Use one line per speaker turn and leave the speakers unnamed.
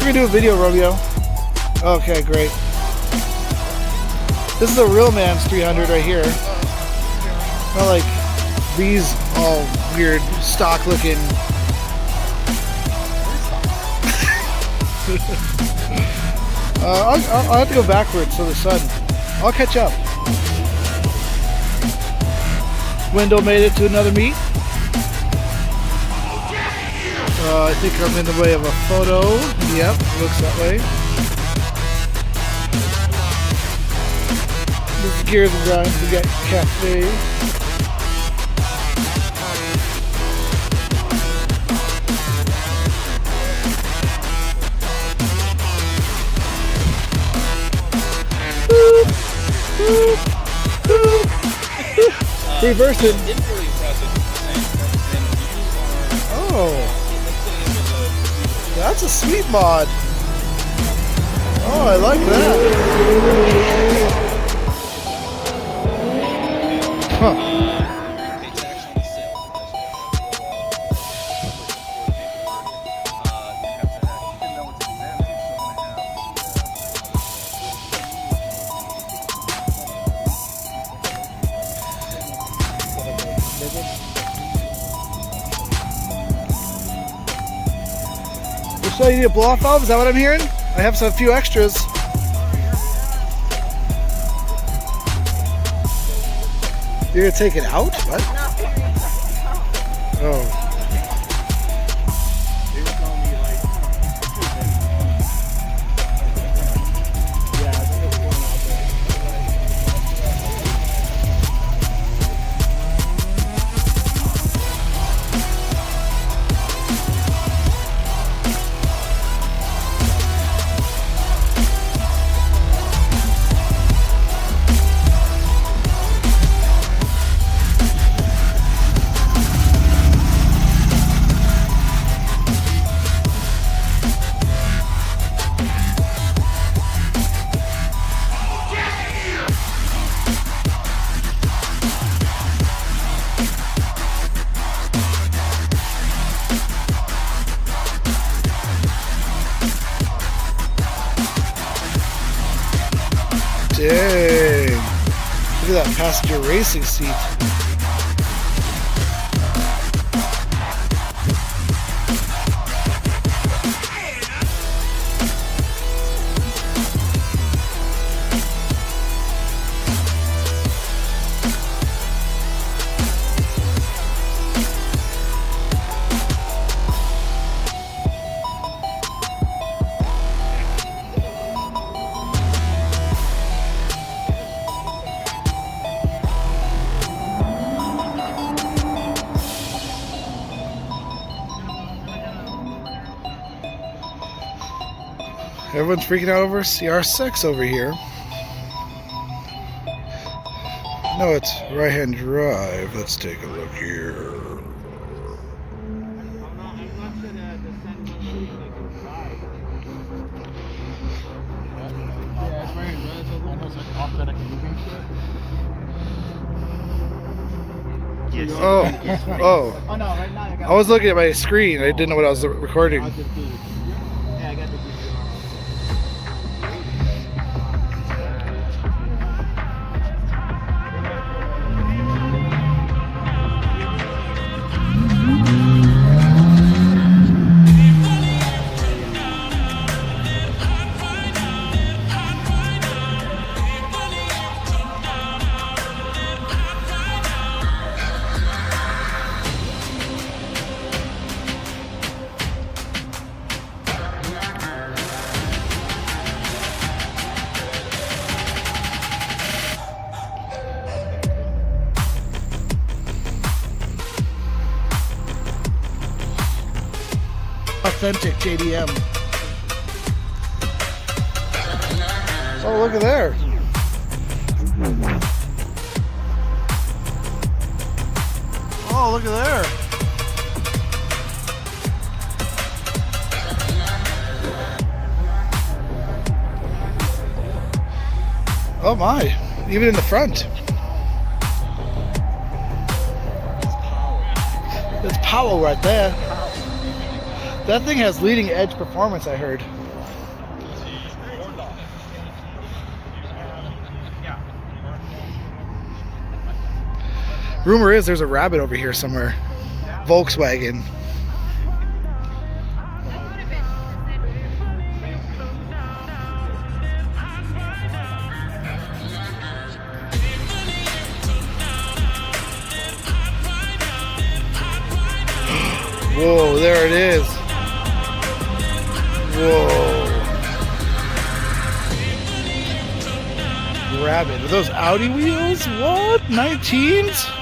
We're gonna do a video, Romeo. Okay, great. This is a real man's 300 right here. Not like these all weird stock looking. I'll have to go backwards for the sun. I'll catch up. Wendell made it to another meet. I think I'm in the way of a photo. Yep, looks that way. This is Gears and Grinds. We got Cafe. Reversing. Oh, that's a sweet mod. Oh, I like that. Huh. So you need a blow-off valve? Is that what I'm hearing? I have a few extras. You're gonna take it out? What? Oh. Dang. Look at that passenger racing seat. Everyone's freaking out over CR6 over here. No, it's right-hand drive. Let's take a look here. Oh, oh. I was looking at my screen. I didn't know what I was recording. Authentic JDM. Oh, look at there. Oh, look at there. Oh my, even in the front. That's Powell right there. That thing has leading edge performance, I heard. Rumor is there's a rabbit over here somewhere. Volkswagen. Whoa, there it is. Whoa. Rabbit. Are those Audi wheels? What? 19s?